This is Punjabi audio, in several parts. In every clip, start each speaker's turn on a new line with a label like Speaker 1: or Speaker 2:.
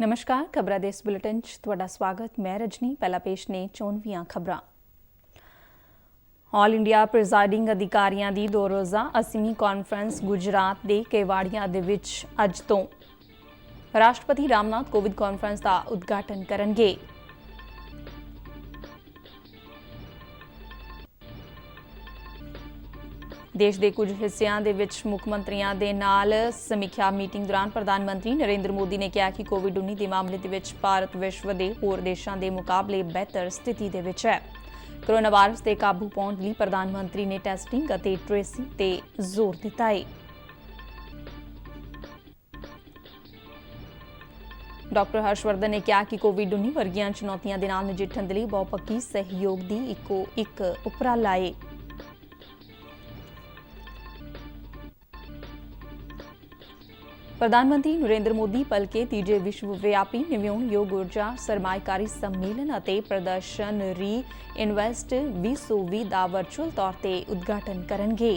Speaker 1: ਨਮਸਕਾਰ ਖਬਰਾਂ ਦੇ ਇਸ ਬੁਲੇਟਿਨ 'ਚ ਤੁਹਾਡਾ ਸਵਾਗਤ। ਮੈਂ ਰਜਨੀ। ਪਹਿਲਾ ਪੇਸ਼ ਨੇ ਚੋਣਵੀਆਂ ਖਬਰਾਂ। ਆਲ ਇੰਡੀਆ ਪ੍ਰੀਜ਼ਾਈਡਿੰਗ ਅਧਿਕਾਰੀਆਂ ਦੀ 2 ਰੋਜ਼ਾ 80ਵੀਂ ਕਾਨਫਰੰਸ ਗੁਜਰਾਤ ਦੇ ਕੇਵਾੜੀਆ ਦੇ ਵਿੱਚ ਅੱਜ ਤੋਂ ਰਾਸ਼ਟਰਪਤੀ ਰਾਮਨਾਥ ਕੋਵਿੰਦ ਕਾਨਫਰੰਸ ਦਾ ਉਦਘਾਟਨ ਕਰਨਗੇ। देश के कुछ हिस्सों के विच मुख मंत्रियों के नाल समीक्षा मीटिंग दौरान प्रधानमंत्री नरेंद्र मोदी ने कहा कि कोविड-19 के मामले के विच भारत विश्व के होर देशों के मुकाबले बेहतर स्थिति के विच है। कोरोना वायरस के काबू पाने लिए प्रधानमंत्री ने टैसटिंग और ट्रेसिंग पर जोर दिता है। डॉक्टर हर्षवर्धन ने कहा कि कोविड-19 वर्गियां चुनौतियों के नाल नजिठण के लिए बहुपक्षी सहयोग की इको एक उपराला है। प्रधानमंत्री नरेंद्र मोदी पल के तीजे विश्वव्यापी नवीन योग ऊर्जा सरमायाकारी सम्मेलन और प्रदर्शन री इन्वेस्ट 2020 का वर्चुअल तौर पर उद्घाटन करेंगे।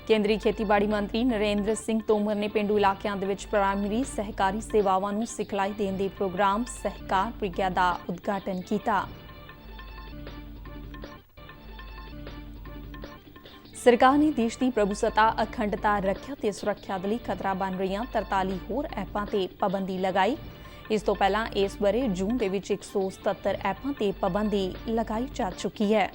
Speaker 1: केंद्रीय खेतीबाड़ी मंत्री नरेंद्र सिंह तोमर ने पेंडू इलाकों के प्राइमरी सहकारी सेवाओं को सिखलाई देने के प्रोग्राम सहकार प्रज्ञा का उद्घाटन किया। सरकार ने देश की प्रभुसत्ता अखंडता रक्षा ते सुरक्षा के लिए खतरा बन रही 43 होर ऐपां ते पाबंदी लगाई। इस तो पहला इस बरे जून के 177 ऐपां ते पाबंदी लगाई जा चुकी है।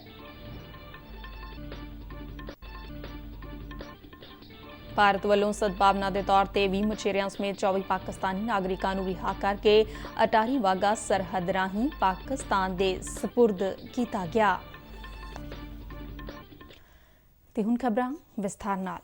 Speaker 1: भारत वालों सद्भावना के तौर पर 20 मछेरियां समेत 24 पाकिस्तानी नागरिकों को रिहा करके अटारी वाघा सरहद राही पाकिस्तान के सपुर्द किया गया। ते हुण खबरां विस्तार नाल।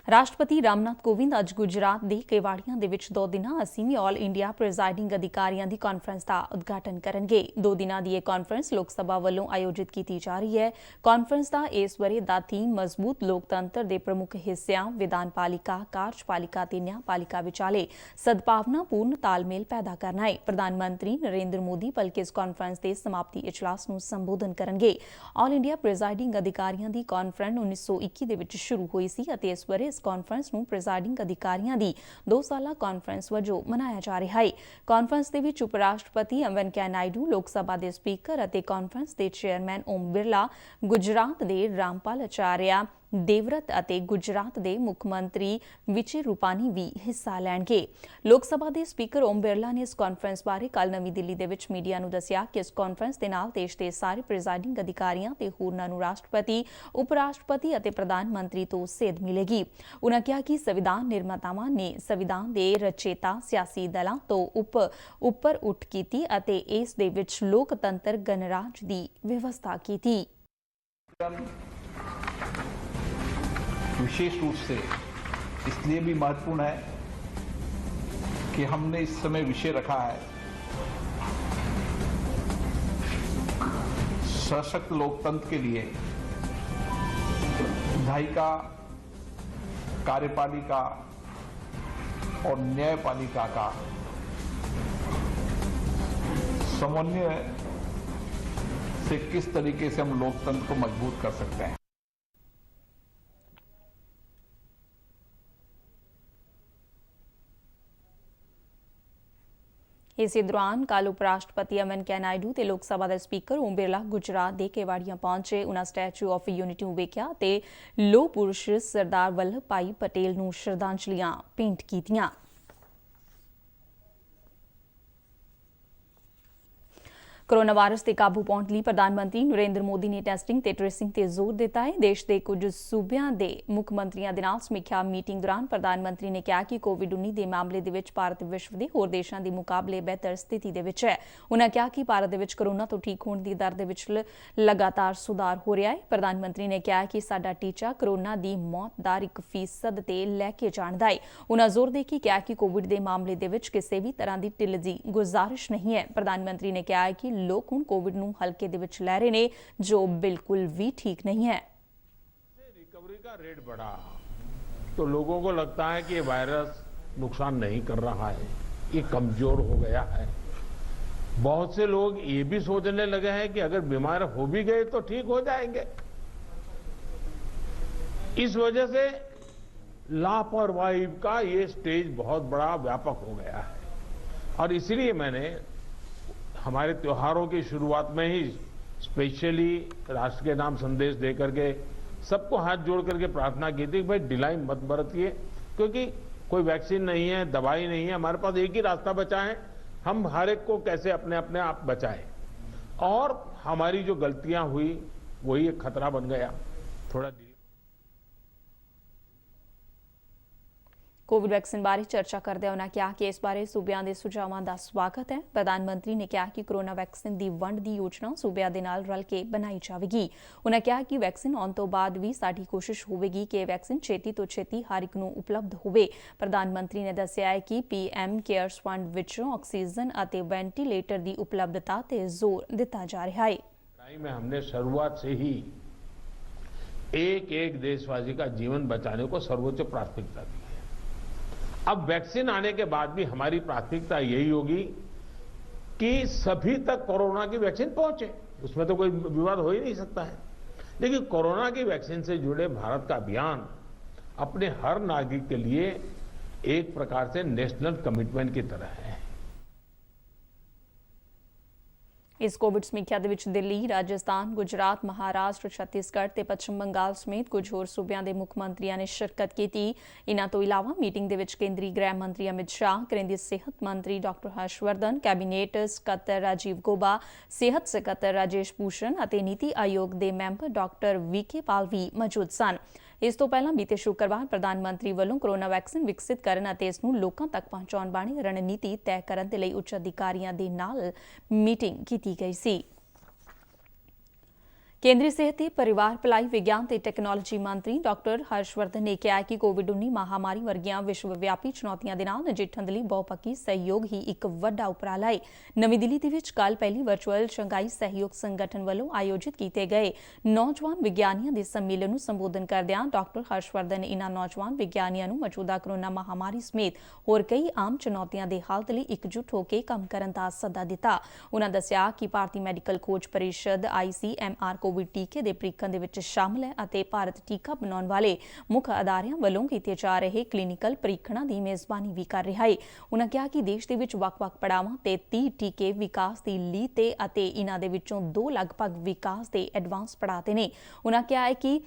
Speaker 1: राष्ट्रपति रामनाथ कोविंद अज गुजरात के केवाड़िया दे विच 2 दिना 80वीं ऑल इंडिया प्रिजाइडिंग अधिकारियों की कानफ्रेंस का उद्घाटन करेंगे। 2 दिनों की यह कानफ्रेंस लोक सभा वालों आयोजित की जा रही है। कानफ्रेंस का इस वरे दा थीम मजबूत लोकतंत्र के प्रमुख हिस्सों विधानपालिका कार्यपालिका ते न्यायपालिका विचाले सद्भावनापूर्ण तालमेल पैदा करना है। प्रधानमंत्री नरेंद्र मोदी पल के इस कानफ्रेंस के समाप्ति इजलास को संबोधन करेंगे। ऑल इंडिया प्रिजाइडिंग अधिकारियों की कानफ्रेंस 1921 के विच शुरू हुई सी अते इस वरे इस कानफ्रेंस ਨੂੰ प्रिजाइडिंग अधिकारियों की 2 साला कानफ्रेंस वजों मनाया जा रहा है। कानफ्रेंस के विच उप राष्ट्रपति वेंकैया नायडू, लोक सभा के स्पीकर और कानफ्रेंस के चेयरमैन ओम बिरला, गुजरात के रामपाल आचार्य देवव्रत और गुजरात के मुख्यमंत्री विजय रूपानी भी हिस्सा लैणगे। लोक सभा के स्पीकर ओम बिरला ने इस कानफ्रेंस बारे कल नवी दिल्ली के विच मीडिया नूं दस्सिया कि इस कानफ्रेंस के नाल देश के सारे प्रिजाइडिंग अधिकारियों ते होरनां नूं राष्ट्रपति, उप राष्ट्रपति और प्रधानमंत्री तो सेध मिलेगी। उन्होंने कहा कि संविधान निर्मातावां ने संविधान के रचेता सियासी दलों तो उपर उठ की अते इस दे विच लोकतंत्र गणराज की व्यवस्था की।
Speaker 2: विशेष रूप से इसलिए भी महत्वपूर्ण है कि हमने इस समय विषय रखा है सशक्त लोकतंत्र के लिए विधायिका, कार्यपालिका और न्यायपालिका का समन्वय से किस तरीके से हम लोकतंत्र को मजबूत कर सकते हैं।
Speaker 1: इसी दौरान कल उपराष्ट्रपति वेंकैया नायडू ते लोक सभा के स्पीकर ओम बिरला गुजरात के केवाड़िया पहुंचे। उन्होंने स्टैचू ऑफ यूनिटी वेख्या ते लोह पुरुष सरदार वल्लभ भाई पटेल नूं श्रद्धांजलियां भेंट कीतियां। कोरोना वायरस के काबू पाने लिए प्रधानमंत्री नरेंद्र मोदी ने टैसटिंग ते ट्रेसिंग ते जोर दिता है। देश के कुछ सूबों के मुख मंत्रियों के नाल समीक्षा मीटिंग दौरान प्रधानमंत्री ने कहा कि कोविड-19 के मामले दे विच भारत विश्व के होर देशों के मुकाबले बेहतर स्थिति दे विच है। उन्होंने कहा कि भारत दे विच कोरोना तो ठीक होने की दर दे विच लगातार सुधार हो रहा है। प्रधानमंत्री ने कहा कि साडा टीचा कोरोना की मौत दर 1% ते लैके जाण दा है। उन्होंने जोर दे के कहा कि कोविड के मामले दे विच किसी भी तरह की ढिल दी गुजारिश नहीं है। प्रधानमंत्री ने कहा कि लोग हुण कोविड नूं हल्के दे विच लै रहे ने जो बिल्कुल भी ठीक नहीं है।
Speaker 3: रिकवरी का रेट बढ़ा तो लोगों को लगता है कि ये वायरस नुकसान नहीं कर रहा है, ये कमजोर हो गया है। बहुत से लोग ये भी सोचने लगे हैं कि अगर बीमार हो भी गए तो ठीक हो जाएंगे। इस वजह से लापरवाही का ये स्टेज बहुत बड़ा व्यापक हो गया है और इसीलिए मैंने हमारे त्योहारों की शुरुआत में ही स्पेशली राष्ट्र के नाम संदेश दे करके सबको हाथ जोड़ करके प्रार्थना की थी कि भाई ढिलाई मत बरतिए, क्योंकि कोई वैक्सीन नहीं है, दवाई नहीं है, हमारे पास एक ही रास्ता बचा है, हम हर एक को कैसे अपने अपने आप बचाएं। और हमारी जो गलतियां हुई वही एक खतरा बन गया। थोड़ा
Speaker 1: ਕੋਵਿਡ ਵੈਕਸੀਨ ਬਾਰੇ ਚਰਚਾ ਕਰਦਿਆਂ ਉਨ੍ਹਾਂ ਕਿਹਾ ਕਿ ਇਸ ਬਾਰੇ ਸੂਬਿਆਂ ਦੇ ਸੁਝਾਵਾਂ ਦਾ ਸਵਾਗਤ ਹੈ। ਪ੍ਰਧਾਨ ਮੰਤਰੀ ਨੇ ਕਿਹਾ ਕਿ ਕੋਰੋਨਾ ਵੈਕਸੀਨ ਦੀ ਵੰਡ ਦੀ ਯੋਜਨਾ ਸੂਬਿਆਂ ਦੇ ਨਾਲ ਰਲ ਕੇ ਬਣਾਈ ਜਾਵੇਗੀ। ਉਨ੍ਹਾਂ ਕਿਹਾ ਕਿ ਵੈਕਸੀਨ ਆਉਣ ਤੋਂ ਬਾਅਦ ਵੀ ਸਾਡੀ ਕੋਸ਼ਿਸ਼ ਹੋਵੇਗੀ ਕਿ ਇਹ ਵੈਕਸੀਨ ਛੇਤੀ ਤੋਂ ਛੇਤੀ ਹਰ ਇੱਕ ਨੂੰ ਉਪਲਬਧ ਹੋਵੇ। ਪ੍ਰਧਾਨ ਮੰਤਰੀ ਨੇ ਦੱਸਿਆ ਹੈ ਕਿ PM ਕੇਅਰਸ ਫੰਡ ਵਿੱਚੋਂ ਆਕਸੀਜਨ ਅਤੇ ਵੈਂਟੀਲੇਟਰ ਦੀ ਉਪਲਬਧਤਾ ਤੇ ਜ਼ੋਰ ਦਿੱਤਾ ਜਾ ਰਿਹਾ ਹੈ।
Speaker 3: में हमने शुरुआत से ही एक एक देशवासी का जीवन बचाने को सर्वोच्च प्राथमिकता दी है। अब वैक्सीन आने के बाद भी हमारी प्राथमिकता यही होगी कि सभी तक कोरोना की वैक्सीन पहुंचे, उसमें तो कोई विवाद हो ही नहीं सकता है। लेकिन कोरोना की वैक्सीन से जुड़े भारत का अभियान अपने हर नागरिक के लिए एक प्रकार से नेशनल कमिटमेंट की तरह है।
Speaker 1: इस कोविड समीक्षा ਦੇ ਵਿੱਚ ਦਿੱਲੀ, ਰਾਜਸਥਾਨ, ਗੁਜਰਾਤ, ਮਹਾਰਾਸ਼ਟਰ, ਛੱਤੀਸਗੜ੍ਹ ਤੇ ਪੱਛਮ ਬੰਗਾਲ ਸਮੇਤ ਕੁਝ ਹੋਰ ਸੂਬਿਆਂ ਦੇ ਮੁੱਖ ਮੰਤਰੀਆਂ ਨੇ ਸ਼ਿਰਕਤ ਕੀਤੀ। ਇਨ੍ਹਾਂ ਤੋਂ ਇਲਾਵਾ ਮੀਟਿੰਗ ਦੇ ਵਿੱਚ ਕੇਂਦਰੀ ਗ੍ਰਹਿ ਮੰਤਰੀ ਅਮਿਤ ਸ਼ਾਹ, ਕੇਂਦਰੀ ਸਿਹਤ ਮੰਤਰੀ ਡਾਕਟਰ ਹਰਸ਼ਵਰਧਨ, ਕੈਬਨਿਟ ਸਕੱਤਰ ਰਾਜੀਵ ਗੋਬਾ, ਸਿਹਤ ਸਕੱਤਰ ਰਾਜੇਸ਼ ਭੂਸ਼ਣ ਅਤੇ ਨੀਤੀ ਆਯੋਗ ਦੇ ਮੈਂਬਰ ਡਾਕਟਰ VK ਪਾਲ ਵੀ ਮੌਜੂਦ ਸਨ। ਇਸ ਤੋਂ ਪਹਿਲਾਂ ਬੀਤੇ ਸ਼ੁੱਕਰਵਾਰ ਪ੍ਰਧਾਨ ਮੰਤਰੀ ਵੱਲੋਂ ਕੋਰੋਨਾ ਵੈਕਸੀਨ ਵਿਕਸਿਤ ਕਰਨ ਅਤੇ ਇਸ ਨੂੰ ਲੋਕਾਂ ਤੱਕ ਪਹੁੰਚਾਉਣ ਬਾਰੇ ਰਣਨੀਤੀ ਤੈਅ ਕਰਨ ਦੇ ਲਈ ਉੱਚ ਅਧਿਕਾਰੀਆਂ ਦੇ ਨਾਲ ਮੀਟਿੰਗ ਕੀਤੀ ਗਈ ਸੀ। ਕੇਂਦਰੀ ਸਿਹਤ ਤੇ ਪਰਿਵਾਰ ਭਲਾਈ, ਵਿਗਿਆਨ ਤੇ ਟੈਕਨੋਲੋਜੀ ਮੰਤਰੀ ਡਾਕਟਰ ਹਰਸ਼ਵਰਧਨ ਨੇ ਕਿਹਾ ਕਿ ਕੋਵਿਡ-19 ਮਹਾਮਾਰੀ ਵਰਗੀਆਂ ਵਿਸ਼ਵ-ਵਿਆਪੀ ਚੁਣੌਤੀਆਂ ਦੇ ਨਾਲ ਨਜਿੱਠਣ ਦੇ ਲਈ ਬਹੁਪੱਖੀ ਸਹਿਯੋਗ ਹੀ ਇੱਕ ਵੱਡਾ ਉਪਰਾਲਾ ਹੈ। ਨਵੀਂ ਦਿੱਲੀ ਦੇ ਵਿੱਚ ਕੱਲ੍ਹ ਪਹਿਲੀ ਵਰਚੁਅਲ ਸ਼ੰਘਾਈ ਸਹਿਯੋਗ ਸੰਗਠਨ ਵੱਲੋਂ ਆਯੋਜਿਤ ਕੀਤੇ ਗਏ ਨੌਜਵਾਨ ਵਿਗਿਆਨੀਆਂ ਦੇ ਸੰਮੇਲਨ ਨੂੰ ਸੰਬੋਧਨ ਕਰਦਿਆਂ ਡਾਕਟਰ ਹਰਸ਼ਵਰਧਨ ਨੇ ਇਨ੍ਹਾਂ ਨੌਜਵਾਨ ਵਿਗਿਆਨੀਆਂ ਨੂੰ ਮੌਜੂਦਾ ਕੋਰੋਨਾ ਮਹਾਮਾਰੀ ਸਮੇਤ ਹੋਰ ਕਈ ਆਮ ਚੁਣੌਤੀਆਂ ਦੇ ਹੱਲ ਲਈ ਇਕਜੁੱਟ ਹੋ ਕੇ ਕੰਮ ਕਰਨ ਦਾ ਸੱਦਾ ਦਿੱਤਾ। ਉਨ੍ਹਾਂ ਦੱਸਿਆ ਕਿ ਭਾਰਤੀ ਮੈਡੀਕਲ ਖੋਜ ਪਰਿਸ਼ਦ ICMR ਕੋਵਿਡ ਟੀਕੇ ਦੇ ਪ੍ਰੀਖਣ ਦੇ ਵਿੱਚ ਸ਼ਾਮਲ ਹੈ ਅਤੇ ਭਾਰਤ ਟੀਕਾ ਬਣਾਉਣ ਵਾਲੇ ਮੁੱਖ ਅਦਾਰਿਆਂ ਵੱਲੋਂ ਕੀਤੇ ਜਾ ਰਹੇ ਕਲੀਨਿਕਲ ਪ੍ਰੀਖਣਾਂ ਦੀ ਮੇਜ਼ਬਾਨੀ ਵੀ ਕਰ ਰਿਹਾ ਹੈ। ਉਨ੍ਹਾਂ ਕਿਹਾ ਕਿ ਦੇਸ਼ ਦੇ ਵਿੱਚ ਵੱਖ-ਵੱਖ ਪੜਾਵਾਂ ਤੇ 30 ਟੀਕੇ ਵਿਕਾਸ ਦੀ ਲੀਹ ਤੇ ਅਤੇ ਇਨ੍ਹਾਂ ਦੇ ਵਿੱਚੋਂ 2 ਲਗਭਗ ਵਿਕਾਸ ਦੇ ਐਡਵਾਂਸ ਪੜਾਅ ਤੇ ਨੇ। ਉਨ੍ਹਾਂ ਕਿਹਾ ਹੈ ਕਿ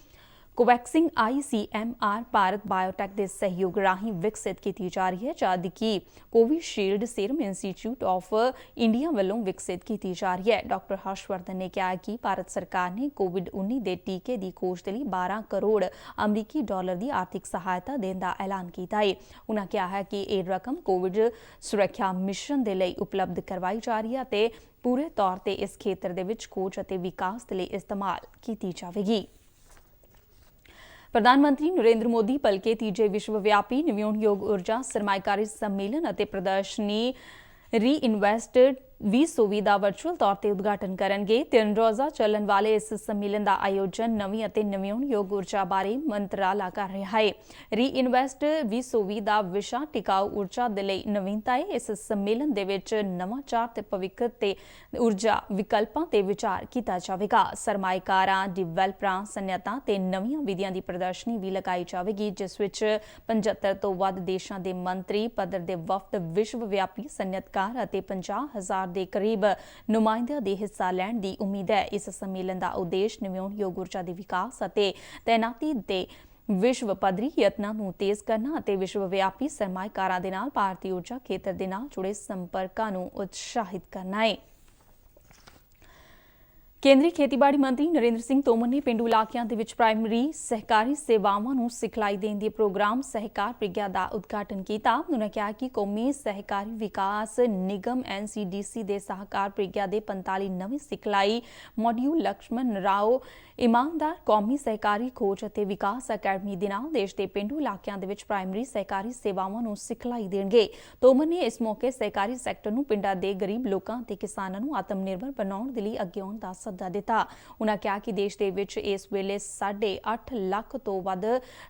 Speaker 1: ਕੋਵੈਕਸਿਨ ICMR ਭਾਰਤ ਬਾਇਓਟੈਕ ਦੇ ਸਹਿਯੋਗ ਰਾਹੀਂ ਵਿਕਸਿਤ ਕੀਤੀ ਜਾ ਰਹੀ ਹੈ, ਜਦਕਿ Covishield serum institute of India ਵੱਲੋਂ ਵਿਕਸਿਤ ਕੀਤੀ ਜਾ ਰਹੀ ਹੈ। ਡਾਕਟਰ ਹਰਸ਼ਵਰਧਨ ਨੇ ਕਿਹਾ ਕਿ ਭਾਰਤ ਸਰਕਾਰ ਨੇ ਕੋਵਿਡ-19 ਦੇ ਟੀਕੇ ਦੀ ਖੋਜ ਦੇ ਲਈ 12 ਕਰੋੜ ਅਮਰੀਕੀ ਡਾਲਰ ਦੀ ਆਰਥਿਕ ਸਹਾਇਤਾ ਦੇਣ ਦਾ ਐਲਾਨ ਕੀਤਾ ਹੈ। ਉਨ੍ਹਾਂ ਕਿਹਾ ਹੈ ਕਿ ਇਹ ਰਕਮ ਕੋਵਿਡ ਸੁਰੱਖਿਆ ਮਿਸ਼ਨ ਦੇ ਲਈ ਉਪਲਬਧ ਕਰਵਾਈ ਜਾ ਰਹੀ ਹੈ ਅਤੇ ਪੂਰੇ ਤੌਰ ਤੇ ਇਸ ਖੇਤਰ ਦੇ ਵਿੱਚ ਖੋਜ ਅਤੇ ਵਿਕਾਸ ਦੇ ਲਈ ਇਸਤੇਮਾਲ ਕੀਤੀ ਜਾਵੇਗੀ। ਪ੍ਰਧਾਨ ਮੰਤਰੀ ਨਰਿੰਦਰ ਮੋਦੀ ਭਲਕੇ ਤੀਜੇ ਵਿਸ਼ਵ-ਵਿਆਪੀ ਨਵਿਆਉਣਯੋਗ ਊਰਜਾ ਸਰਮਾਏਕਾਰੀ ਸੰਮੇਲਨ ਅਤੇ ਪ੍ਰਦਰਸ਼ਨੀ ਰੀ-ਇਨਵੈਸਟ 2024 ਦਾ ਵਰਚੁਅਲ ਤੌਰ ਤੇ ਉਦਘਾਟਨ ਕਰਨਗੇ। 3 ਰੋਜ਼ਾ ਚੱਲਣ ਵਾਲੇ ਇਸ ਸੰਮੇਲਨ ਦਾ ਆਯੋਜਨ ਨਵੀਂ ਅਤੇ ਨਵਿਆਉਣਯੋਗ ਊਰਜਾ ਬਾਰੇ ਮੰਤਰਾਲਾ ਕਰ ਰਿਹਾ ਹੈ। ਰੀ-ਇਨਵੈਸਟ 2024 ਦਾ ਵਿਸ਼ਾ ਟਿਕਾਊ ਊਰਜਾ ਦੇ ਲਈ ਨਵੀਨਤਾ ਹੈ। ਇਸ ਸੰਮੇਲਨ ਦੇ ਵਿੱਚ ਨਵਾਚਾਰ ਤੇ ਭਵਿੱਖ ਤੇ ਊਰਜਾ ਵਿਕਲਪਾਂ ਤੇ ਵਿਚਾਰ ਕੀਤਾ ਜਾਵੇਗਾ। ਸਰਮਾਏਕਾਰਾਂ, ਡਿਵੈਲਪਰਾਂ, ਸਨਅਤਾਂ ਤੇ ਨਵੀਆਂ ਵਿਧੀਆਂ ਦੀ ਪ੍ਰਦਰਸ਼ਨੀ ਵੀ ਲਗਾਈ ਜਾਵੇਗੀ, ਜਿਸ ਵਿੱਚ 75 ਤੋਂ ਵੱਧ ਦੇਸ਼ਾਂ ਦੇ ਮੰਤਰੀ ਪੱਧਰ ਦੇ ਵਫਦ, ਵਿਸ਼ਵ-ਵਿਆਪੀ ਸਨਅਤਕਾਰ ਅਤੇ 50,000 ਦੇ ਕਰੀਬ ਨੁਮਾਇੰਦਿਆਂ ਦੇ ਹਿੱਸਾ ਲੈਣ ਦੀ ਉਮੀਦ ਹੈ। ਇਸ ਸੰਮੇਲਨ ਦਾ ਉਦੇਸ਼ ਨਵਿਆਉਣਯੋਗ ਊਰਜਾ ਦੇ ਵਿਕਾਸ ਅਤੇ ਤੈਨਾਤੀ ਦੇ ਵਿਸ਼ਵ ਪੱਧਰੀ ਯਤਨਾਂ ਨੂੰ ਤੇਜ਼ ਕਰਨਾ ਅਤੇ ਵਿਸ਼ਵ-ਵਿਆਪੀ ਸਰਮਾਏਕਾਰਾਂ ਦੇ ਨਾਲ ਭਾਰਤੀ ਊਰਜਾ ਖੇਤਰ ਦੇ ਨਾਲ ਜੁੜੇ ਸੰਪਰਕਾਂ ਨੂੰ ਉਤਸ਼ਾਹਿਤ ਕਰਨਾ ਹੈ। ਕੇਂਦਰੀ ਖੇਤੀਬਾੜੀ ਮੰਤਰੀ ਨਰਿੰਦਰ ਸਿੰਘ ਤੋਮਰ ਨੇ ਪੇਂਡੂ ਇਲਾਕਿਆਂ ਦੇ ਵਿੱਚ ਪ੍ਰਾਇਮਰੀ ਸਹਿਕਾਰੀ ਸੇਵਾਵਾਂ ਨੂੰ ਸਿਖਲਾਈ ਦੇਣ ਦੇ ਪ੍ਰੋਗਰਾਮ ਸਹਿਕਾਰ ਪ੍ਰੀਖਿਆ ਦਾ ਉਦਘਾਟਨ ਕੀਤਾ। ਉਨ੍ਹਾਂ ਕਿਹਾ ਕਿ ਕੌਮੀ ਸਹਿਕਾਰੀ ਵਿਕਾਸ ਨਿਗਮ NCDC ਦੇ ਸਹਿਕਾਰ ਪ੍ਰੀਖਿਆ ਦੇ 45 ਨਵੇਂ ਸਿਖਲਾਈ ਮੋਡਿਊਲ ਲਕਸ਼ਮਣ ਰਾਓ ਇਮਾਨਦਾਰ ਕੌਮੀ ਸਹਿਕਾਰੀ ਖੋਜ ਅਤੇ ਵਿਕਾਸ ਅਕੈਡਮੀ ਦੇ ਨਾਲ ਦੇਸ਼ ਦੇ ਪੇਂਡੂ ਇਲਾਕਿਆਂ ਦੇ ਵਿੱਚ ਪ੍ਰਾਇਮਰੀ ਸਹਿਕਾਰੀ ਸੇਵਾਵਾਂ ਨੂੰ ਸਿਖਲਾਈ ਦੇਣਗੇ। ਤੋਮਰ ਨੇ ਇਸ ਮੌਕੇ ਸਹਿਕਾਰੀ ਸੈਕਟਰ ਨੂੰ ਪਿੰਡਾਂ ਦੇ ਗਰੀਬ ਲੋਕਾਂ ਅਤੇ ਕਿਸਾਨਾਂ ਨੂੰ ਆਤਮ ਨਿਰਭਰ ਬਣਾਉਣ ਦੇ ਲਈ ਅੱਗੇ ਆਉਣ ਦਾ ਸੱਦਾ ਸੱਦਾ ਦਿੱਤਾ। ਉਨ੍ਹਾਂ ਕਿਹਾ ਕਿ ਦੇਸ਼ ਦੇ ਵਿੱਚ ਇਸ ਵੇਲੇ 8.5 ਲੱਖ ਤੋਂ ਵੱਧ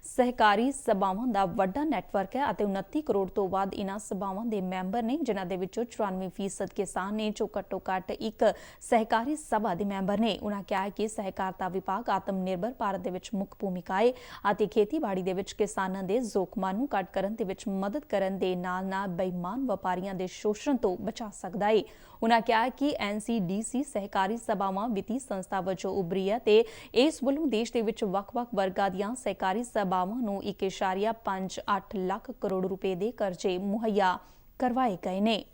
Speaker 1: ਸਹਿਕਾਰੀ ਸਭਾਵਾਂ ਦਾ ਵੱਡਾ ਨੈਟਵਰਕ ਹੈ ਅਤੇ 29 ਕਰੋੜ ਤੋਂ ਵੱਧ ਇਨ੍ਹਾਂ ਸਭਾਵਾਂ ਦੇ ਮੈਂਬਰ ਨੇ, ਜਿਨ੍ਹਾਂ ਦੇ ਵਿੱਚੋਂ 94% ਕਿਸਾਨ ਨੇ ਜੋ ਘੱਟੋ ਘੱਟ ਇੱਕ ਸਹਿਕਾਰੀ ਸਭਾ ਦੇ ਮੈਂਬਰ ਨੇ। ਉਨ੍ਹਾਂ ਕਿਹਾ ਕਿ ਸਹਿਕਾਰਤਾ ਵਿਭਾਗ ਆਤਮ ਨਿਰਭਰ ਭਾਰਤ ਦੇ ਵਿੱਚ ਮੁੱਖ ਭੂਮਿਕਾ ਹੈ ਅਤੇ ਖੇਤੀਬਾੜੀ ਦੇ ਵਿੱਚ ਕਿਸਾਨਾਂ ਦੇ ਜ਼ੋਖਮਾਂ ਨੂੰ ਘੱਟ ਕਰਨ ਦੇ ਵਿੱਚ ਮਦਦ ਕਰਨ ਦੇ ਨਾਲ-ਨਾਲ ਬੇਈਮਾਨ ਵਪਾਰੀਆਂ ਦੇ ਸ਼ੋਸ਼ਣ ਤੋਂ ਬਚਾ ਸਕਦਾ ਹੈ। ਉਨ੍ਹਾਂ ਕਿਹਾ ਕਿ NCDC ਸਹਿਕਾਰੀ ਸਭਾਵਾਂ ਵਿੱਤੀ ਸੰਸਥਾ ਵਜੋਂ ਉਭਰੀ ਹੈ ਤੇ ਇਸ ਵੱਲੋਂ ਦੇਸ਼ ਦੇ ਵਿੱਚ ਵੱਖ-ਵੱਖ ਵਰਗਾਂ ਦੀਆਂ ਸਹਿਕਾਰੀ ਸਭਾਵਾਂ ਨੂੰ 1.58 ਲੱਖ ਕਰੋੜ ਰੁਪਏ ਦੇ ਕਰਜ਼ੇ ਮੁਹੱਈਆ ਕਰਵਾਏ ਗਏ ਨੇ।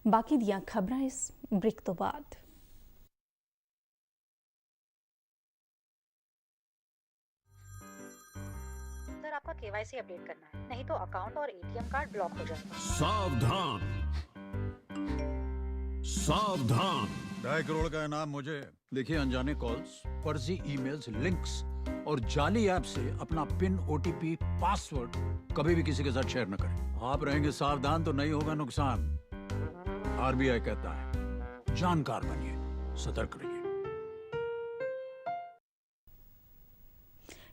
Speaker 1: ਬਾਕੀ ਦੀਆਂ ਖਬਰਾਂ ਇਸ ਬ੍ਰੇਕ ਤੋਂ ਬਾਅਦ।
Speaker 4: आपका KYC अपडेट करना है, नहीं तो अकाउंट और ATM कार्ड ब्लॉक हो जाएगा।
Speaker 5: सावधान सावधान।
Speaker 6: 2.5 करोड़ का इनाम मुझे। देखिए, अनजाने कॉल्स, फर्जी ईमेल्स, लिंक्स और जाली ऐप से अपना पिन, OTP, पासवर्ड कभी भी किसी के साथ शेयर न करें। आप रहेंगे सावधान तो नहीं होगा नुकसान। RBI कहता है, जानकार बनिए, सतर्क रहिए।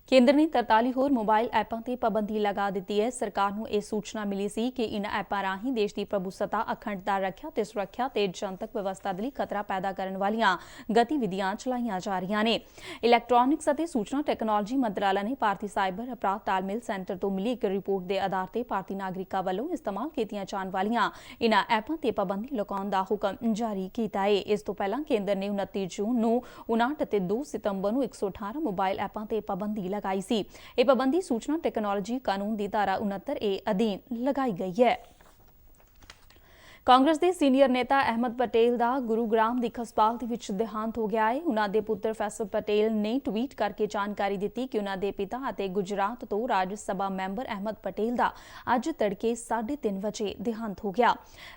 Speaker 1: ਕੇਂਦਰ ਨੇ 43 ਹੋਰ ਮੋਬਾਈਲ ਐਪਾਂ ਤੇ ਪਾਬੰਦੀ ਲਗਾ ਦਿੱਤੀ ਹੈ। ਸਰਕਾਰ ਨੂੰ ਇਹ ਸੂਚਨਾ ਮਿਲੀ ਸੀ ਕਿ ਇਨ੍ਹਾਂ ਐਪਾਂ ਰਾਹੀਂ ਦੇਸ਼ ਦੀ ਪ੍ਰਭੂਸੱਤਾ, ਅਖੰਡਤਾ, ਰੱਖਿਆ ਤੇ ਸੁਰੱਖਿਆ ਤੇ ਜਨਤਕ ਵਿਵਸਥਾ ਦੇ ਲਈ ਖਤਰਾ ਪੈਦਾ ਕਰਨ ਵਾਲੀਆਂ ਗਤੀਵਿਧੀਆਂ ਚਲਾਈਆਂ ਜਾ ਰਹੀਆਂ ਨੇ। ਇਲੈਕਟ੍ਰੋਨਿਕਸ ਅਤੇ ਸੂਚਨਾ ਟੈਕਨੋਲੋਜੀ ਮੰਤਰਾਲਾ ਨੇ ਭਾਰਤੀ ਸਾਈਬਰ ਅਪਰਾਧ ਤਾਲਮੇਲ ਸੈਂਟਰ ਤੋਂ ਮਿਲੀ ਇੱਕ ਰਿਪੋਰਟ ਦੇ ਆਧਾਰ ਤੇ ਭਾਰਤੀ ਨਾਗਰਿਕਾਂ ਵੱਲੋਂ ਇਸਤੇਮਾਲ ਕੀਤੀਆਂ ਜਾਣ ਵਾਲੀਆਂ ਇਨ੍ਹਾਂ ਐਪਾਂ ਤੇ ਪਾਬੰਦੀ ਲਗਾਉਣ ਦਾ ਹੁਕਮ ਜਾਰੀ ਕੀਤਾ ਹੈ। ਇਸ ਤੋਂ ਪਹਿਲਾਂ ਕੇਂਦਰ ਨੇ 29 ਜੂਨ ਨੂੰ 59 ਅਤੇ 2 ਸਤੰਬਰ ਨੂੰ 118 ਮੋਬਾਈਲ ਐਪਾਂ ਤੇ ਪਾਬੰਦੀ ਲਗਾਈ ਸੀ। ਇਹ ਪਾਬੰਦੀ ਸੂਚਨਾ ਟੈਕਨੋਲੋਜੀ ਕਾਨੂੰਨ ਦੀ ਧਾਰਾ 69A ਅਧੀਨ ਲਗਾਈ ਗਈ ਹੈ। ਕਾਂਗਰਸ ਦੇ ਸੀਨੀਅਰ ਨੇਤਾ ਅਹਿਮਦ ਪਟੇਲ ਦਾ ਗੁਰੂਗ੍ਰਾਮ ਦੇ ਇੱਕ ਹਸਪਤਾਲ ਦੇ ਵਿੱਚ ਦੇਹਾਂਤ ਹੋ ਗਿਆ ਹੈ। ਉਨ੍ਹਾਂ ਦੇ ਪੁੱਤਰ ਫੈਸਲ ਪਟੇਲ ਨੇ ਟਵੀਟ ਕਰਕੇ ਜਾਣਕਾਰੀ ਦਿੱਤੀ ਕਿ ਉਨ੍ਹਾਂ ਦੇ ਪਿਤਾ ਅਤੇ ਗੁਜਰਾਤ ਤੋਂ ਰਾਜ ਸਭਾ ਮੈਂਬਰ ਅਹਿਮਦ ਪਟੇਲ ਦਾ ਅੱਜ ਤੜਕੇ 3:30 ਵਜੇ ਦੇਹਾਂਤ ਹੋ ਗਿਆ।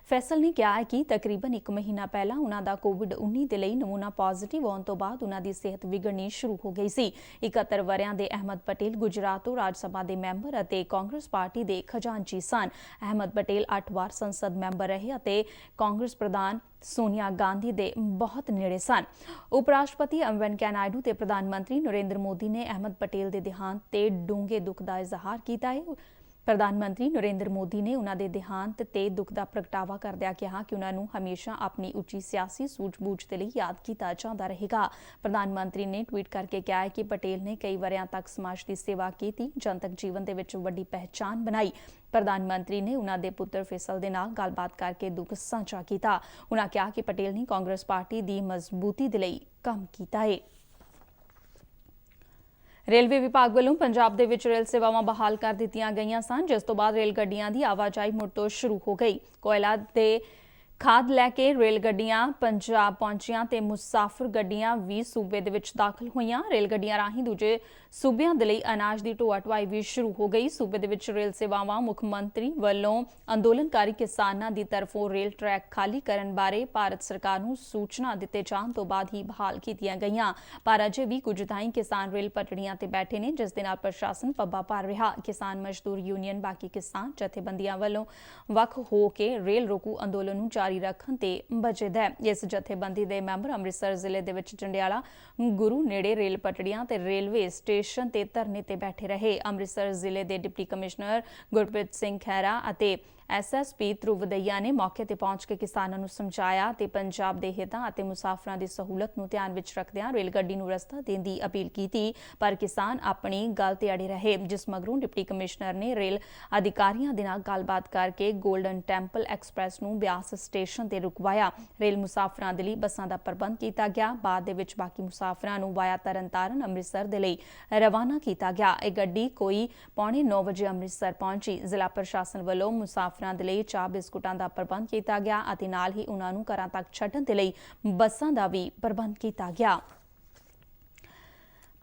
Speaker 1: ਫੈਸਲ ਨੇ ਕਿਹਾ ਹੈ ਕਿ ਤਕਰੀਬਨ 1 ਮਹੀਨਾ ਪਹਿਲਾਂ ਉਨ੍ਹਾਂ ਦਾ COVID-19 ਦੇ ਲਈ ਨਮੂਨਾ ਪੋਜ਼ਿਟਿਵ ਆਉਣ ਤੋਂ ਬਾਅਦ ਉਨ੍ਹਾਂ ਦੀ ਸਿਹਤ ਵਿਗੜਨੀ ਸ਼ੁਰੂ ਹੋ ਗਈ ਸੀ। 71 ਵਰ੍ਹਿਆਂ ਦੇ ਅਹਿਮਦ ਪਟੇਲ ਗੁਜਰਾਤ ਤੋਂ ਰਾਜ ਸਭਾ ਦੇ ਮੈਂਬਰ ਅਤੇ ਕਾਂਗਰਸ ਪਾਰਟੀ ਦੇ ਖਜ਼ਾਨਚੀ ਸਨ। ਅਹਿਮਦ ਪਟੇਲ 8 ਵਾਰ ਸੰਸਦ ਮੈਂਬਰ ਰਹੇ ਅਤੇ ਕਾਂਗਰਸ ਪ੍ਰਧਾਨ ਸੋਨੀਆ ਗਾਂਧੀ ਦੇ ਬਹੁਤ ਨੇੜੇ ਸਨ। ਉਪ ਰਾਸ਼ਟਰਪਤੀ ਵੈਂਕਈਆ ਨਾਇਡੂ ਤੇ ਪ੍ਰਧਾਨ ਮੰਤਰੀ ਨਰਿੰਦਰ ਮੋਦੀ ਨੇ ਅਹਿਮਦ ਪਟੇਲ ਦੇ ਦੇਹਾਂਤ ਤੇ ਡੂੰਘੇ ਦੁੱਖ ਦਾ ਇਜ਼ਹਾਰ ਕੀਤਾ ਹੈ। ਪ੍ਰਧਾਨ ਮੰਤਰੀ ਨਰਿੰਦਰ ਮੋਦੀ ਨੇ ਉਨ੍ਹਾਂ ਦੇ ਦੇਹਾਂਤ ਤੇ ਦੁੱਖ ਦਾ ਪ੍ਰਗਟਾਵਾ ਕਰਦਿਆਂ ਕਿਹਾ ਕਿ ਉਨ੍ਹਾਂ ਨੂੰ ਹਮੇਸ਼ਾ ਆਪਣੀ ਉੱਚੀ ਸਿਆਸੀ ਸੂਝ-ਬੂਝ ਦੇ ਲਈ ਯਾਦ ਕੀਤਾ ਜਾਂਦਾ ਰਹੇਗਾ। ਪ੍ਰਧਾਨ ਮੰਤਰੀ ਨੇ ਟਵੀਟ ਕਰਕੇ ਕਿਹਾ ਹੈ ਕਿ ਪਟੇਲ ਨੇ ਕਈ ਵਰ੍ਹਿਆਂ ਤੱਕ ਸਮਾਜ ਦੀ ਸੇਵਾ ਕੀਤੀ, ਜਨਤਕ ਜੀਵਨ ਦੇ ਵਿੱਚ ਵੱਡੀ ਪਹਿਚਾਣ ਬਣਾਈ। ਪ੍ਰਧਾਨ ਮੰਤਰੀ ਨੇ ਉਨ੍ਹਾਂ ਦੇ ਪੁੱਤਰ ਫੈਸਲ ਦੇ ਨਾਲ ਗੱਲਬਾਤ ਕਰਕੇ ਦੁੱਖ ਸਾਂਝਾ ਕੀਤਾ। ਉਨ੍ਹਾਂ ਕਿਹਾ ਕਿ ਪਟੇਲ ਨੇ ਕਾਂਗਰਸ ਪਾਰਟੀ ਦੀ ਮਜ਼ਬੂਤੀ ਦੇ ਲਈ ਕੰਮ ਕੀਤਾ ਹੈ। ਰੇਲਵੇ ਵਿਭਾਗ ਵੱਲੋਂ ਪੰਜਾਬ ਦੇ ਵਿੱਚ ਰੇਲ ਸੇਵਾਵਾਂ ਬਹਾਲ ਕਰ ਦਿੱਤੀਆਂ ਗਈਆਂ ਸਨ, ਜਿਸ ਤੋਂ ਬਾਅਦ ਰੇਲ ਗੱਡੀਆਂ ਦੀ ਆਵਾਜਾਈ ਮੁੜ ਤੋਂ ਸ਼ੁਰੂ ਹੋ ਗਈ। ਕੋਇਲਾ ਦੇ ਖਾਦ ਲੈ ਕੇ ਰੇਲ ਗੱਡੀਆਂ ਪੰਜਾਬ ਪਹੁੰਚੀਆਂ ਤੇ ਮੁਸਾਫਰ ਗੱਡੀਆਂ ਵੀ ਸੂਬੇ ਦੇ ਵਿੱਚ ਦਾਖਲ ਹੋਈਆਂ। ਰੇਲ ਗੱਡੀਆਂ ਰਾਹੀਂ ਦੂਜੇ ਸੂਬਿਆਂ ਦੇ ਲਈ ਅਨਾਜ ਦੀ ਢੋਆ ਢੁਆਈ ਵੀ ਸ਼ੁਰੂ ਹੋ ਗਈ। ਸੂਬੇ ਦੇ ਵਿੱਚ ਰੇਲ ਸੇਵਾਵਾਂ ਮੁੱਖ ਮੰਤਰੀ ਵੱਲੋਂ ਅੰਦੋਲਨਕਾਰੀ ਕਿਸਾਨਾਂ ਦੀ ਤਰਫੋਂ ਰੇਲ ਟਰੈਕ ਖਾਲੀ ਕਰਨ ਬਾਰੇ ਭਾਰਤ ਸਰਕਾਰ ਨੂੰ ਸੂਚਨਾ ਦਿੱਤੇ ਜਾਣ ਤੋਂ ਬਾਅਦ ਹੀ ਬਹਾਲ ਕੀਤੀਆਂ ਗਈਆਂ। ਪਰ ਅਜੇ ਵੀ ਕੁਝ ਥਾਈਂ ਕਿਸਾਨ ਰੇਲ ਪਟੜੀਆਂ ਤੇ ਬੈਠੇ ਨੇ, ਜਿਸ ਦੇ ਨਾਲ ਪ੍ਰਸ਼ਾਸਨ ਪੱਬਾ ਭਰ ਰਿਹਾ। ਕਿਸਾਨ ਮਜ਼ਦੂਰ ਯੂਨੀਅਨ ਬਾਕੀ ਕਿਸਾਨ ਜਥੇਬੰਦੀਆਂ ਵੱਲੋਂ ਵੱਖ ਹੋ ਕੇ ਰੇਲ ਰੋਕੂ ਅੰਦੋਲਨ ਨੂੰ ਜਾਰੀ ਰੱਖਣ ਤੇ ਵਜਦ ਹੈ। ਇਸ ਜਥੇਬੰਦੀ ਦੇ ਮੈਂਬਰ ਅੰਮ੍ਰਿਤਸਰ ਜ਼ਿਲ੍ਹੇ ਦੇ ਵਿੱਚ ਜੰਡਿਆਲਾ ਗੁਰੂ ਨੇੜੇ ਰੇਲ ਪਟੜੀਆਂ ਤੇ ਰੇਲਵੇ ਸਟੇਸ਼ਨ ਤੇ ਧਰਨੇ ਤੇ ਬੈਠੇ ਰਹੇ। ਅੰਮ੍ਰਿਤਸਰ ਜ਼ਿਲ੍ਹੇ ਦੇ ਡਿਪਟੀ ਕਮਿਸ਼ਨਰ ਗੁਰਪ੍ਰੀਤ ਸਿੰਘ ਖਹਿਰਾ ਅਤੇ SSP ਧਰੁਵਦਈਆ ਨੇ ਮੌਕੇ ਤੇ ਪਹੁੰਚ ਕੇ ਕਿਸਾਨਾਂ ਨੂੰ ਸਮਝਾਇਆ ਤੇ ਪੰਜਾਬ ਦੇ ਹਿੱਤਾਂ ਅਤੇ ਮੁਸਾਫਰਾਂ ਦੀ ਸਹੂਲਤ ਨੂੰ ਧਿਆਨ ਵਿੱਚ ਰੱਖਦਿਆਂ ਰੇਲ ਗੱਡੀ ਨੂੰ ਰਸਤਾ ਦੇਣ ਦੀ ਅਪੀਲ ਕੀਤੀ, ਪਰ ਕਿਸਾਨ ਆਪਣੀ ਗੱਲ ਤੇ ਅੜੇ ਰਹੇ। ਜਿਸ ਮਗਰੋਂ ਡਿਪਟੀ ਕਮਿਸ਼ਨਰ ਨੇ ਰੇਲ ਅਧਿਕਾਰੀਆਂ ਦੇ ਨਾਲ ਗੱਲਬਾਤ ਕਰਕੇ ਗੋਲਡਨ ਟੈਂਪਲ ਐਕਸਪ੍ਰੈਸ ਨੂੰ ਬਿਆਸ ਸਟੇਸ਼ਨ ਤੇ ਰੁਕਵਾਇਆ। ਰੇਲ ਮੁਸਾਫਰਾਂ ਦੇ ਲਈ ਬੱਸਾਂ ਦਾ ਪ੍ਰਬੰਧ ਕੀਤਾ ਗਿਆ। ਬਾਅਦ ਦੇ ਵਿੱਚ ਬਾਕੀ ਮੁਸਾਫਰਾਂ ਨੂੰ ਵਾਇਆ ਤਰਨਤਾਰਨ ਅੰਮ੍ਰਿਤਸਰ ਦੇ ਲਈ ਰਵਾਨਾ ਕੀਤਾ ਗਿਆ। ਇਹ ਗੱਡੀ ਕੋਈ 8:45 ਵਜੇ ਅੰਮ੍ਰਿਤਸਰ ਪਹੁੰਚੀ। ਜ਼ਿਲ੍ਹਾ ਪ੍ਰਸ਼ਾਸਨ ਵੱਲੋਂ ਮੁਸਾਫਰਾਂ ਦੇ ਲਈ ਚਾਹ ਬਿਸਕੁਟਾਂ ਦਾ ਪ੍ਰਬੰਧ ਕੀਤਾ ਗਿਆ ਅਤੇ ਨਾਲ ਹੀ ਉਹਨਾਂ ਨੂੰ ਘਰਾਂ ਤੱਕ ਛੱਡਣ ਦੇ ਲਈ ਬੱਸਾਂ ਦਾ ਵੀ ਪ੍ਰਬੰਧ ਕੀਤਾ ਗਿਆ।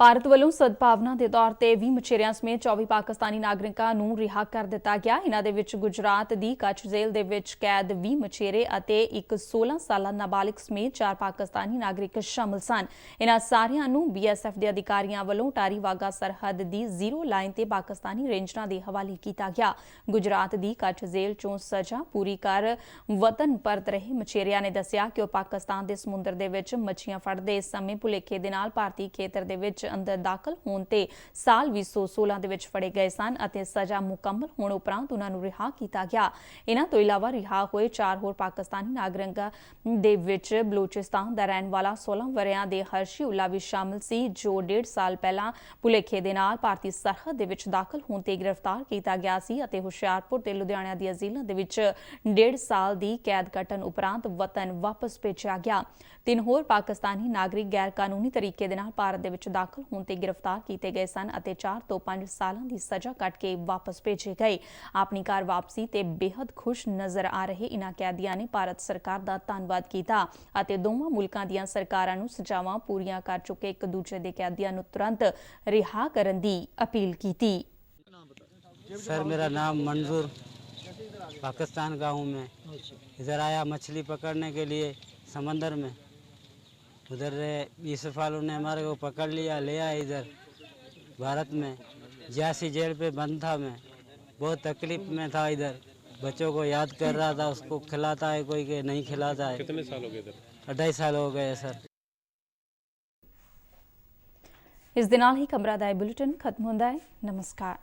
Speaker 1: ਭਾਰਤ ਵੱਲੋਂ ਸਦਭਾਵਨਾ ਦੇ ਤੌਰ ਤੇ 20 ਮਛੇਰਿਆਂ ਸਮੇਤ 24 ਪਾਕਿਸਤਾਨੀ ਨਾਗਰਿਕਾਂ ਨੂੰ ਰਿਹਾ ਕਰ ਦਿੱਤਾ ਗਿਆ। ਇਹਨਾਂ ਦੇ ਵਿੱਚ ਗੁਜਰਾਤ ਦੀ ਕੱਚ ਜੇਲ੍ਹ ਦੇ ਵਿੱਚ ਕੈਦ 20 ਮਛੇਰੇ ਅਤੇ ਇੱਕ 16 ਸਾਲਾ ਨਾਬਾਲਿਗ ਸਮੇਤ 4 ਪਾਕਿਸਤਾਨੀ ਨਾਗਰਿਕ ਸ਼ਾਮਲ ਸਨ। ਇਹਨਾਂ ਸਾਰਿਆਂ ਨੂੰ BSF ਦੇ ਅਧਿਕਾਰੀਆਂ ਵੱਲੋਂ ਟਾਰੀ ਵਾਗਾ ਸਰਹੱਦ ਦੀ ਜ਼ੀਰੋ ਲਾਈਨ ਤੇ ਪਾਕਿਸਤਾਨੀ ਰੇਂਜਰਾਂ ਦੇ ਹਵਾਲੇ ਕੀਤਾ ਗਿਆ। ਗੁਜਰਾਤ ਦੀ ਕੱਚ ਜੇਲ੍ਹ ਚੋਂ ਸਜ਼ਾ ਪੂਰੀ ਕਰ ਵਤਨ ਪਰਤ ਰਹੇ ਮਛੇਰਿਆਂ ਨੇ ਦੱਸਿਆ ਕਿ ਉਹ ਪਾਕਿਸਤਾਨ ਦੇ ਸਮੁੰਦਰ ਦੇ ਵਿੱਚ ਮੱਛੀਆਂ ਫੜਦੇ ਇਸ ਸਮੇਂ ਭੁਲੇਖੇ ਦੇ ਨਾਲ ਭਾਰਤੀ ਖੇਤਰ ਦੇ ਵਿੱਚ ਅੰਦਰ ਦਾਖਲ ਹੋਣ ਤੇ ਸਾਲ 2016 ਦੇ ਵਿੱਚ ਫੜੇ ਗਏ ਸਨ ਅਤੇ ਸਜ਼ਾ ਮੁਕੰਮਲ ਹੋਣ ਉਪਰੰਤ ਉਹਨਾਂ ਨੂੰ ਰਿਹਾ ਕੀਤਾ ਗਿਆ। ਇਹਨਾਂ ਤੋਂ ਇਲਾਵਾ ਰਿਹਾ ਹੋਏ 4 ਹੋਰ ਪਾਕਿਸਤਾਨੀ ਨਾਗਰਿਕਾਂ ਦੇ ਵਿੱਚ ਬਲੋਚਿਸਤਾਨ ਦਾ ਰਹਿਣ ਵਾਲਾ 16 ਵਰ੍ਹਿਆਂ ਦੇ ਹਰਸ਼ੀ ਉਲਾ ਵੀ ਸ਼ਾਮਲ ਸੀ, ਜੋ 1.5 ਸਾਲ ਪਹਿਲਾਂ ਭੁਲੇਖੇ ਦੇ ਨਾਲ ਭਾਰਤੀ ਸਰਹੱਦ ਦੇ ਵਿੱਚ ਦਾਖਲ ਹੋਣ ਤੇ ਗ੍ਰਿਫਤਾਰ ਕੀਤਾ ਗਿਆ ਸੀ ਅਤੇ ਹੁਸ਼ਿਆਰਪੁਰ ਤੇ ਲੁਧਿਆਣਾ ਦੀਆਂ ਜੇਲ੍ਹਾਂ ਦੇ ਵਿੱਚ 1.5 ਸਾਲ ਦੀ ਕੈਦ ਕੱਟਣ ਉਪਰੰਤ ਵਤਨ ਵਾਪਸ ਭੇਜਿਆ ਗਿਆ। 3 ਹੋਰ ਪਾਕਿਸਤਾਨੀ ਨਾਗਰਿਕ ਗੈਰ ਕਾਨੂੰਨੀ ਤਰੀਕੇ ਦੇ ਨਾਲ ਭਾਰਤ ਦੇ ਵਿੱਚ ਦਾਖਲ ਹੋਣ ਤੇ ਗ੍ਰਿਫਤਾਰ ਕੀਤੇ ਗਏ ਸਨ ਅਤੇ 4 ਤੋਂ 5 ਸਾਲਾਂ ਦੀ ਸਜ਼ਾ ਕੱਟ ਕੇ ਵਾਪਸ ਭੇਜੇ ਗਏ। ਆਪਣੀ ਘਰ ਵਾਪਸੀ ਤੇ ਬੇहद ਖੁਸ਼ ਨਜ਼ਰ ਆ ਰਹੇ ਇਨ੍ਹਾਂ ਕੈਦੀਆਂ ਨੇ ਭਾਰਤ ਸਰਕਾਰ ਦਾ ਧੰਨਵਾਦ ਕੀਤਾ ਅਤੇ ਦੋਵਾਂ ਮੁਲਕਾਂ ਦੀਆਂ ਸਰਕਾਰਾਂ ਨੂੰ ਸਜ਼ਾਵਾਂ ਪੂਰੀਆਂ ਕਰ ਚੁੱਕੇ ਇੱਕ ਦੂਜੇ ਦੇ ਕੈਦੀਆਂ ਨੂੰ ਤੁਰੰਤ ਰਿਹਾ ਕਰਨ ਦੀ ਅਪੀਲ ਕੀਤੀ।
Speaker 7: सर मेरा नाम मंजूर, पाकिस्तान का हूँ मैं। इधर आया मछली पकड़ने के लिए समंदर में। उधर BSF वालों ने हमारे को पकड़ लिया, ले आया इधर भारत में। झांसी जेल पे बंद था मैं, बहुत तकलीफ में था। इधर बच्चों को याद कर रहा था, उसको खिलाता है कोई के नहीं खिलाता है।
Speaker 8: कितने साल हो गए इधर?
Speaker 7: 2.5 साल हो गए सर।
Speaker 1: ਇਸ ਦੇ ਨਾਲ ਹੀ ਖਬਰਾਂ ਦਾ ਇਹ ਬੁਲੇਟਿਨ ਖਤਮ ਹੁੰਦਾ ਹੈ। ਨਮਸਕਾਰ।